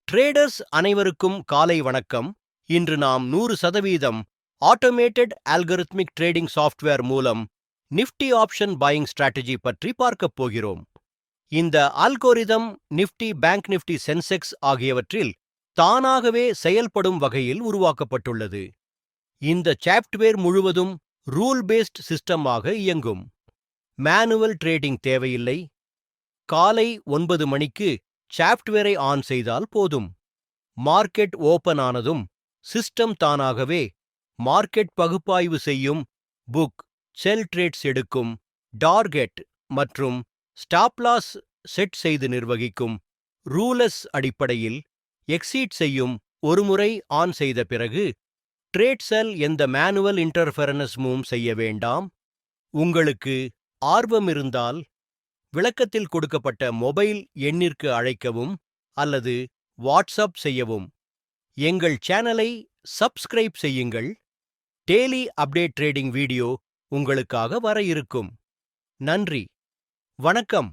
Traders அனைவருக்கும் காலை வணக்கம். இன்று நாம் 100% ஆட்டோமேட்டட் அல்கரித்மிக் ட்ரேடிங் சாஃப்ட்வேர் மூலம் நிஃப்டி ஆப்ஷன் பையிங் ஸ்ட்ராட்டஜி பற்றி பார்க்கப் போகிறோம். இந்த algorithm Nifty, bank Nifty, Sensex ஆகியவற்றில் தானாகவே செயல்படும் வகையில் உருவாக்கப்பட்டுள்ளது. இந்த சாஃப்ட்வேர் முழுவதும் ரூல் பேஸ்ட் சிஸ்டமாக இயங்கும். மேனுவல் ட்ரேடிங் தேவையில்லை. காலை 9 மணிக்கு சாஃப்ட்வேரை ஆன் செய்தால் போதும். மார்க்கெட் ஓபன் ஆனதும் சிஸ்டம் தானாகவே மார்க்கெட் பகுப்பாய்வு செய்யும், புக், செல் ட்ரேட்ஸ் எடுக்கும், டார்கெட் மற்றும் ஸ்டாப் லாஸ் செட் செய்து நிர்வகிக்கும். ரூலஸ் அடிப்படையில் எக்ஸீட் செய்யும். ஒருமுறை ஆன் செய்த பிறகு ட்ரேட் செல் எந்த மேனுவல் இன்டர்ஃபெரன்ஸும் செய்ய வேண்டாம். உங்களுக்கு ஆர்வம் இருந்தால் விளக்கத்தில் கொடுக்கப்பட்ட மொபைல் எண்ணிற்கு அழைக்கவும் அல்லது வாட்ஸ்அப் செய்யவும். எங்கள் சேனலை சப்ஸ்கிரைப் செய்யுங்கள். டெய்லி அப்டேட் ட்ரேடிங் வீடியோ உங்களுக்காக வர இருக்கும். நன்றி, வணக்கம்.